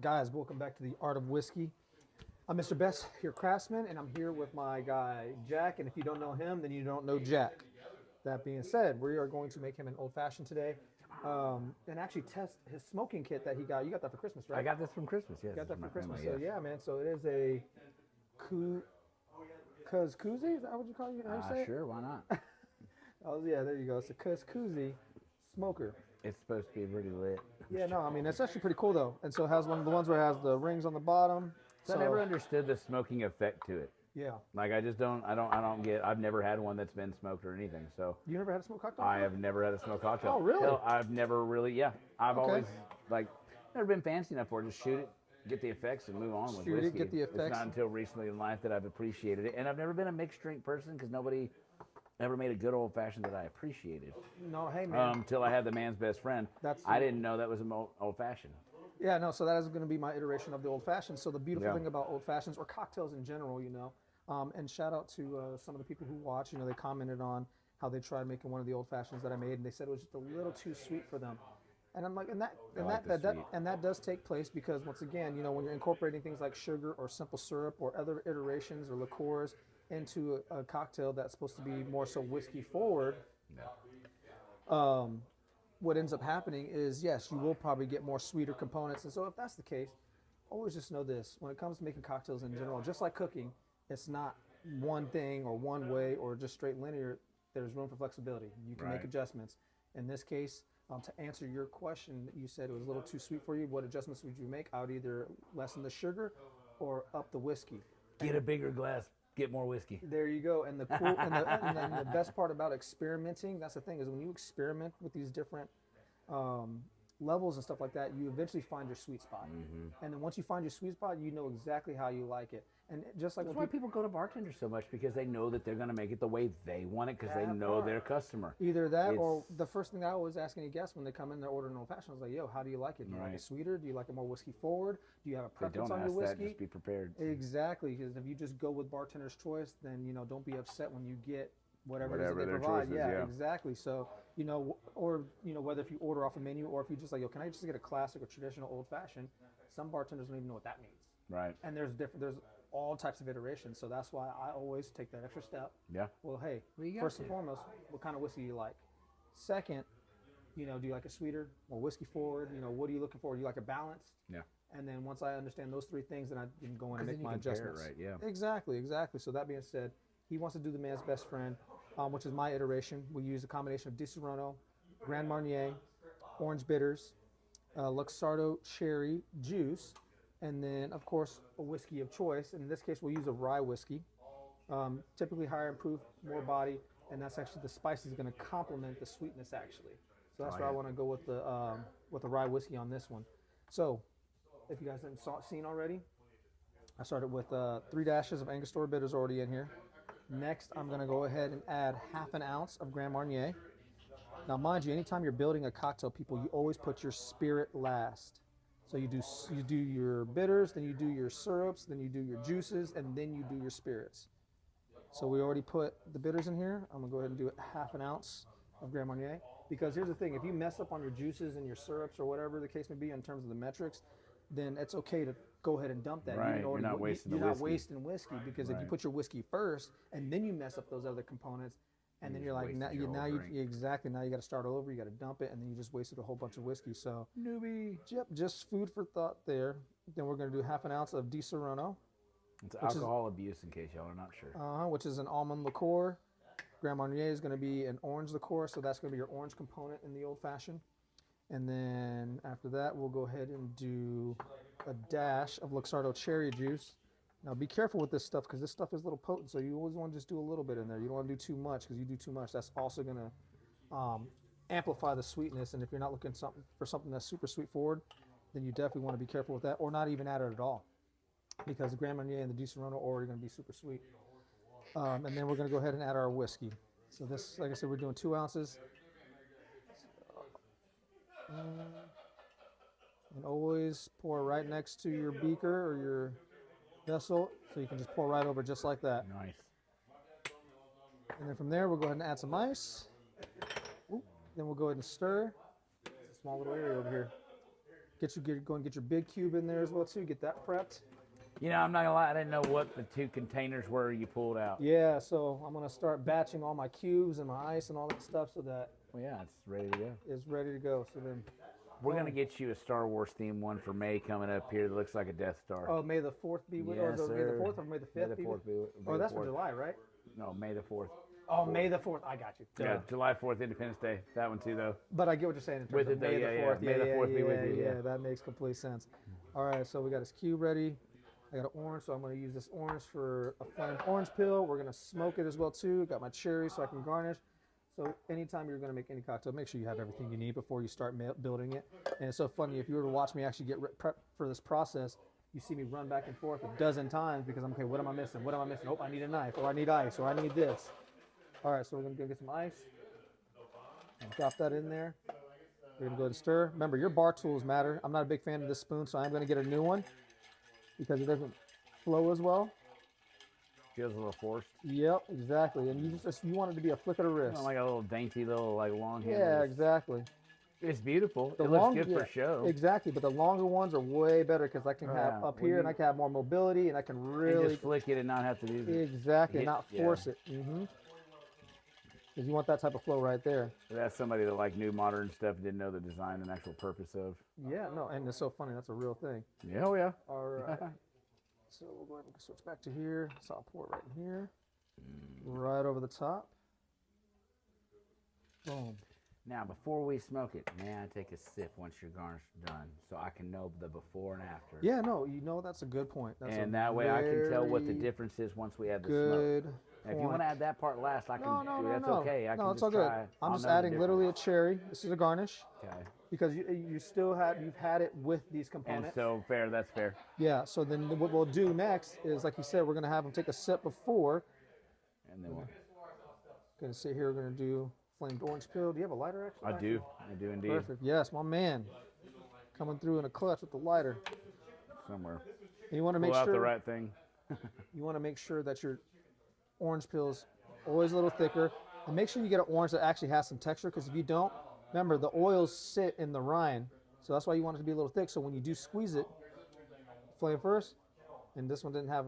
Guys, welcome back to the Art of Whiskey. I'm Mr. Best, your craftsman, and I'm here with my guy Jack. And if you don't know him, then you don't know Jack. That being said, we are going to make him an old fashioned today, and actually test his smoking kit that he got. You got that for Christmas, right? I got this from Christmas. Yes, You got that for Christmas. family, So yeah, man. So it is a koozie. Is that what you call it? How you say it? Sure, why not? Oh yeah, there you go. It's a koozie smoker. It's supposed to be pretty lit. Yeah, no, I mean it's actually pretty cool though. And so it has one of the ones where it has the rings on the bottom. So I never understood the smoking effect to it. Yeah. Like I just don't. I don't get. I've never had one that's been smoked or anything. So You never had a smoke cocktail? I have never had a smoked cocktail. Oh, really? Hell, I've never really. Yeah, I've Okay. always never been fancy enough for it. Just shoot it, get the effects, and move on with Shoot it, whiskey. get the It's effects. not until recently in life that I've appreciated it, and I've never been a mixed drink person because nobody ever made a good old fashioned that I appreciated. No, hey man. Till I had the man's best friend. I didn't know that was an old fashioned. Yeah, no, so that is going to be my iteration of the old fashioned. So the beautiful Yeah. thing about old fashions or cocktails in general, and shout out to some of the people who watch, they commented on how they tried making one of the old fashions that I made, and they said it was just a little too sweet for them. And I'm like, and that does take place because once again, when you're incorporating things like sugar or simple syrup or other iterations or liqueurs into a cocktail that's supposed to be more so whiskey forward, what ends up happening is, yes, you will probably get more sweeter components. And so if that's the case, always just know this. When it comes to making cocktails in general, just like cooking, it's not one thing or one way or just straight linear. There's room for flexibility. You can make adjustments. In this case, to answer your question, you said it was a little too sweet for you. What adjustments would you make? I would either lessen the sugar or up the whiskey. Get a bigger glass. Get more whiskey. There you go. And the cool and then the best part about experimenting, that's the thing, is when you experiment with these different levels and stuff like that, you eventually find your sweet spot. And then once you find your sweet spot, you know exactly how you like it. And just like That's why people go to bartenders so much, because they know that they're going to make it the way they want it, because they know their customer. Either that or the first thing I always ask any guest when they come in, they're ordering old fashioned. I was like, yo, how do you like it? Do you like it sweeter? Do you like it more whiskey forward? Do you have a preference on your whiskey? Just be prepared. Exactly, because if you just go with bartender's choice, then don't be upset when you get whatever it is that they their provide. choices, Yeah, exactly. So or whether if you order off a menu or if you just like, yo, can I just get a classic or traditional old fashioned? Some bartenders don't even know what that means. Right. And there's all types of iterations. So that's why I always take that extra step. Yeah. Well, hey, first and foremost, what kind of whiskey do you like? Second, do you like a sweeter or whiskey forward? What are you looking for? Do you like a balanced? Yeah. And then once I understand those three things, then I can go in and make my compare it, adjustments. right, yeah. Exactly. So that being said, he wants to do the man's best friend, which is my iteration. We use a combination of Di Serono, Grand Marnier, orange bitters, Luxardo cherry juice, and then, of course, a whiskey of choice. In this case, we'll use a rye whiskey, typically higher in proof, more body, and that's actually the spice is going to complement the sweetness, actually. So that's why I want to go with the rye whiskey on this one. So, if you guys haven't seen already, I started with 3 dashes of Angostura bitters already in here. Next, I'm going to go ahead and add half an ounce of Grand Marnier. Now, mind you, anytime you're building a cocktail, people, you always put your spirit last. So you do your bitters, then you do your syrups, then you do your juices, and then you do your spirits. So we already put the bitters in here. I'm going to go ahead and do half an ounce of Grand Marnier. Because here's the thing, if you mess up on your juices and your syrups or whatever the case may be in terms of the metrics, then it's okay to go ahead and dump that. Right, you're not wasting You're not wasting whiskey, because if you put your whiskey first and then you mess up those other components, and then you're like, now you got to start over. You got to dump it, and then you just wasted a whole bunch of whiskey. So newbie. Yep, just food for thought there. Then we're going to do half an ounce of Di Serono. It's alcohol abuse, in case y'all are not sure. Which is an almond liqueur. Grand Marnier is going to be an orange liqueur, so that's going to be your orange component in the old fashioned. And then after that, we'll go ahead and do a dash of Luxardo cherry juice. Now be careful with this stuff, because this stuff is a little potent, so you always want to just do a little bit in there. You don't want to do too much, because you do too much, that's also going to amplify the sweetness. And if you're not looking for something that's super sweet forward, then you definitely want to be careful with that, or not even add it at all, because the Grand Marnier and the Di Serono are already going to be super sweet. And then we're going to go ahead and add our whiskey. So this, like I said, we're doing 2 ounces. And always pour right next to your beaker or your vessel, so you can just pour right over just like that. Nice. And then from there, we'll go ahead and add some ice. Then we'll go ahead and stir. It's a small little area over here. go and get your big cube in there as well too. Get that prepped. You know, I'm not gonna lie, I didn't know what the 2 containers were you pulled out. Yeah, so I'm gonna start batching all my cubes and my ice and all that stuff so that Well, yeah, it's ready to go. it's ready to go. So then We're gonna get you a Star Wars themed one for May coming up here that looks like a Death Star. oh, May the 4th be with, or Yes, is it May the sir. 4th or May the 5th? May the be 4th be with, oh, May that's the for 4th. July, right? No, May the 4th. Oh, May the 4th. I got you. Yeah, July 4th, Independence Day. That one too, though. But I get what you're saying in terms With of it, though, May the yeah, 4th. yeah. May the 4th be with you, yeah. That makes complete sense. All right, so we got his cube ready. I got an orange, so I'm going to use this orange for a flamed orange peel. We're going to smoke it as well, too. Got my cherry so I can garnish. So anytime you're going to make any cocktail, make sure you have everything you need before you start building it. And it's so funny, if you were to watch me actually get prepped for this process, you see me run back and forth a dozen times because I'm, okay, what am I missing? What am I missing? Oh, I need a knife, or I need ice, or I need this. All right, so we're going to go get some ice. And drop that in there. We're going to go ahead and stir. Remember, your bar tools matter. I'm not a big fan of this spoon, so I'm going to get a new one because it doesn't flow as well. Feels a little forced. Yep, exactly. And you want it to be a flick of the wrist. Like a little dainty little long handle. Yeah, exactly. It's beautiful. The It looks good for show. Exactly, but the longer ones are way better because I can have up here and I can have more mobility and I can really And just flick it and not have to do it. exactly not force it. Because you want that type of flow right there. That's somebody that like new modern stuff and didn't know the design and actual purpose of. Yeah, no, and it's so funny. That's a real thing. Yeah, oh yeah. All right. So we'll go ahead and switch back to here. So I'll pour it right in here. Right over the top. Boom. Now, before we smoke it, may I take a sip once your garnish is done so I can know the before and after? Yeah, no, that's a good point. That's and that way I can tell what the difference is once we add the smoke. Now, if you want to add that part last, I can do it. That's okay. I can it's just all good. try. I'm just adding literally a cherry. This is a garnish. Okay. Because you've had it with these components. And so fair, that's fair. Yeah, so then what we'll do next is, like you said, we're going to have them take a sip before. And then we'll... Going to sit here, we're going to do flamed orange peel. Do you have a lighter, actually? I do indeed. Perfect. Yes, my man. Coming through in a clutch with the lighter. Somewhere. And you want to make Pull sure out the right thing. you want to make sure that your orange peel's always a little thicker. And make sure you get an orange that actually has some texture, because if you don't, remember, the oils sit in the rind. So that's why you want it to be a little thick. So when you do squeeze it, flame first. And this one didn't have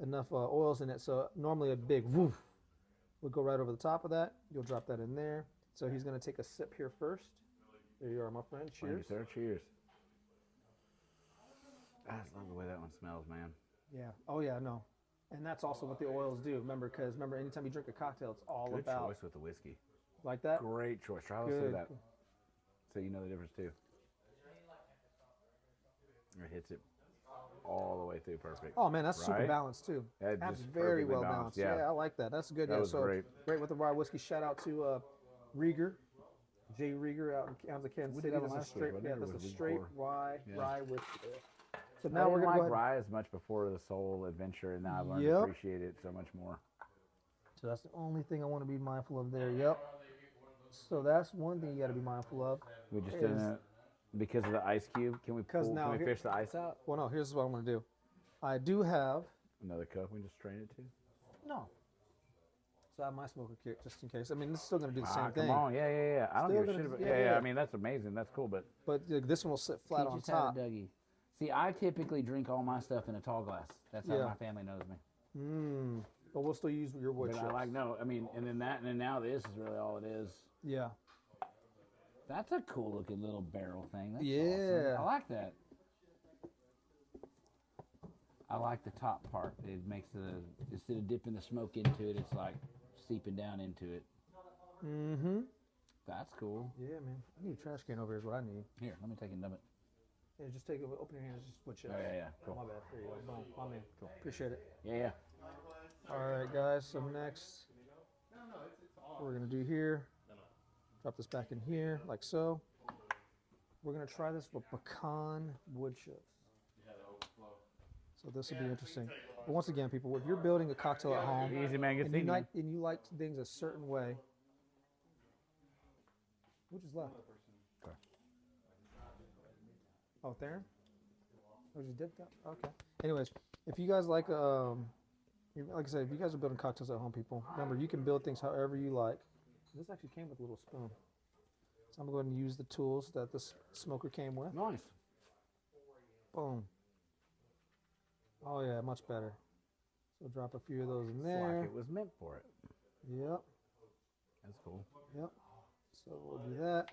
enough oils in it. So normally a big woof would go right over the top of that. You'll drop that in there. So he's going to take a sip here first. There you are, my friend. Cheers. Thank you, sir. Cheers. I just love the way that one smells, man. Yeah. Oh, yeah, no. And that's also what the oils do. Remember, anytime you drink a cocktail, it's all Good about. choice with the whiskey. Like that? Great choice. Try Good. that. So you know the difference too. It hits it all the way through perfect. Oh man, that's super balanced too. That's very well balanced. Yeah, I like that. That's good. That was great. Great with the rye whiskey. Shout out to Rieger, Jay Rieger out in Kansas City. That's a straight, that's a straight rye whiskey. So now we're gonna like rye as much before this whole adventure, and now I've learned to appreciate it so much more. So that's the only thing I want to be mindful of there. Yep. So that's one thing you got to be mindful of. We just didn't, because of the ice cube. Can we fish the ice out? Well, no. Here's what I'm going to do. I do have another cup. We just strain it to. No. So I have my smoker kit just in case. I mean, this is still going to do the same thing. Come on, yeah. I don't give a shit about. Yeah. I mean, that's amazing. That's cool, but this one will sit flat on top. Dougie. See, I typically drink all my stuff in a tall glass. That's how my family knows me. But we'll still use your wood chips. And then now this is really all it is. Yeah. That's a cool looking little barrel thing. That's awesome. I like that. I like the top part. It makes instead of dipping the smoke into it, it's like seeping down into it. Mm-hmm. That's cool. Yeah, man. I need a trash can over here is what I need. Here, let me take and dump it. Yeah, just take it, open your hands, just wood chips. Oh, yeah. Cool. My bad. There you go. Boom. My man. Cool. Appreciate it. Yeah. All right, guys. So next, what we're going to do here, drop this back in here, like so. We're going to try this with pecan wood chips. So this will be interesting. But once again, people, if you're building a cocktail at home, easy, man. and you like things a certain way, which is left? Okay. Oh, there? Oh, you did that? Okay. Anyways, if you guys like I said, if you guys are building cocktails at home, people, remember, you can build things however you like. This actually came with a little spoon. So I'm going to use the tools that the smoker came with. Nice. Boom. Oh yeah, much better. So drop a few of those in It's there. like it was meant for it. Yep. That's cool. Yep. So we'll do that.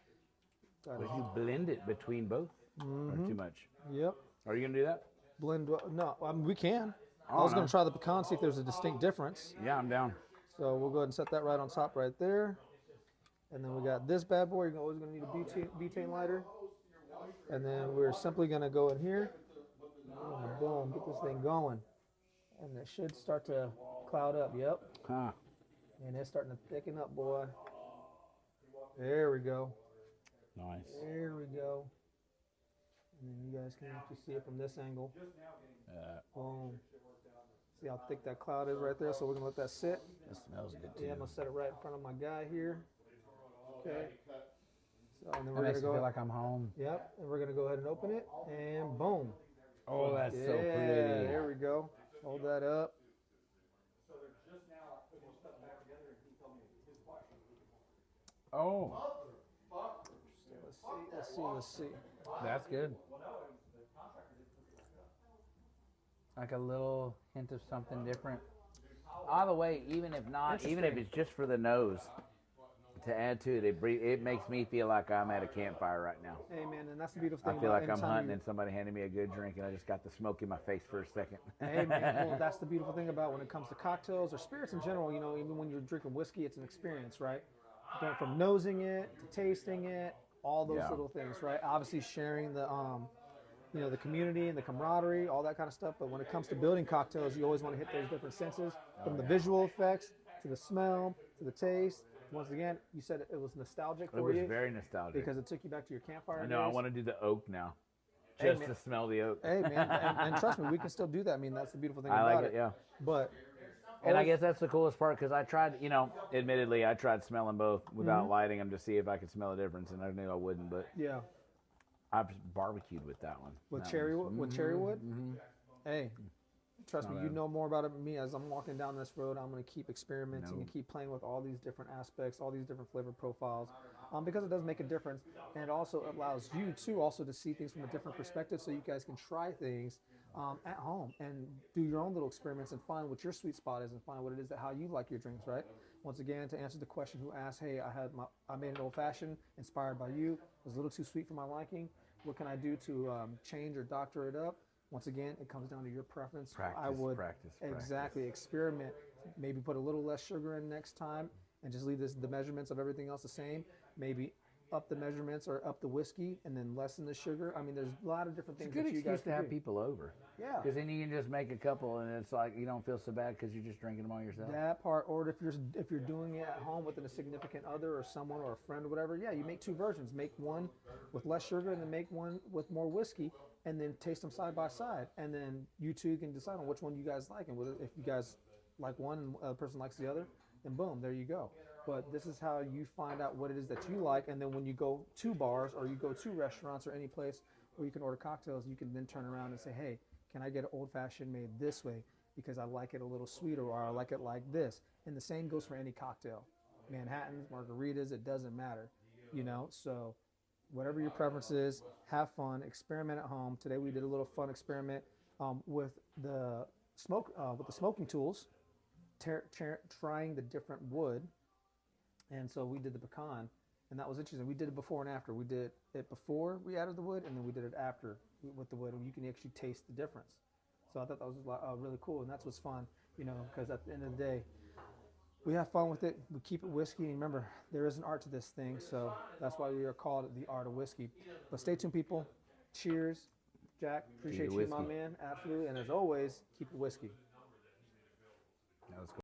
Would you blend it between both? Or too much? Yep. Are you going to do that? Blend. No, I mean, we can. I Oh, was going no. to try the pecan, see if there's a distinct difference. Yeah, I'm down. So we'll go ahead and set that right on top right there. And then we got this bad boy. You're always going to need a butane lighter. And then we're simply going to go in here. And boom, get this thing going. And it should start to cloud up. Yep. Huh. And it's starting to thicken up, boy. There we go. Nice. There we go. And then you guys can actually see it from this angle. Boom. See how thick that cloud is right there? So we're going to let that sit. That smells good too. Yeah, I'm going to set it right in front of my guy here. Okay. So, and then That we're going makes to me go. feel like I'm home. Yep. And we're going to go ahead and open it. And boom. Oh, that's Yeah, so pretty. there we go. Hold that up. Oh, Let's see. that's good. Like a little hint of something different. By the way, even if it's just for the nose, to add to it, it makes me feel like I'm at a campfire right now. Hey, man, and that's the beautiful I thing. feel about like I'm anytime hunting you- and somebody handed me a good drink and I just got the smoke in my face for a second. Hey, man, well, that's the beautiful thing about when it comes to cocktails or spirits in general. You know, even when you're drinking whiskey, it's an experience, right? Going from nosing it to tasting it, all those Yeah. little things, right? Obviously, sharing the, you know, the community and the camaraderie, all that kind of stuff. But when it comes to building cocktails, you always want to hit those different senses, from the visual effects to the smell to the taste. Once again, you said it was nostalgic It for was you very nostalgic. because it took you back to your campfire I know, I days. want to do the oak now. Hey, Just man. to smell the oak. Hey, man, and trust me, we can still do that. I mean, that's the beautiful thing I about like it, yeah. But And I guess that's the coolest part because I tried, you know, admittedly, I tried smelling both without Mm-hmm. lighting them to see if I could smell a difference, and I knew I wouldn't. But yeah, I've barbecued with that one. with That cherry one's- with cherry wood. Mhm. Hey, trust me, Not you bad. know more about it than me. As I'm walking down this road, I'm going to keep experimenting No. and keep playing with all these different aspects, all these different flavor profiles, because it does make a difference, and it also allows you to also to see things from a different perspective, so you guys can try things at home and do your own little experiments and find what your sweet spot is and find what it is that how you like your drinks, right? Once again, to answer the question who asked, hey, I made an old fashioned inspired by you. It was a little too sweet for my liking. What can I do to change or doctor it up? Once again, it comes down to your preference. I would practice. exactly experiment. Maybe put a little less sugar in next time, and just leave the measurements of everything else the same. Maybe up the measurements or up the whiskey, and then lessen the sugar. I mean, there's a lot of different things Good that you guys excuse to can have do. people over. Yeah. Because then you can just make a couple, and it's like you don't feel so bad because you're just drinking them all yourself. That part, or if you're doing it at home with a significant other or someone or a friend or whatever, yeah, you make two versions. Make one with less sugar, and then make one with more whiskey, and then taste them side by side, and then you two can decide on which one you guys like, and whether if you guys like one and the other person likes the other, then boom, there you go. But this is how you find out what it is that you like, and then when you go to bars or you go to restaurants or any place where you can order cocktails, you can then turn around and say, hey, can I get an old fashioned made this way because I like it a little sweeter, or I like it like this. And the same goes for any cocktail. Manhattans, margaritas, it doesn't matter, you know. So whatever your preference is, have fun, experiment at home. Today we did a little fun experiment with the smoking tools, trying the different wood. And so we did the pecan, and that was interesting. We did it before and after. We did it before we added the wood, and then we did it after with the wood, and you can actually taste the difference. So I thought that was really cool, and that's what's fun, you know, because at the end of the day, we have fun with it. We keep it whiskey, and remember, there is an art to this thing, so that's why we are called the art of whiskey. But stay tuned, people. Cheers. Jack, appreciate you, my whiskey. man. Absolutely. And as always, keep it whiskey.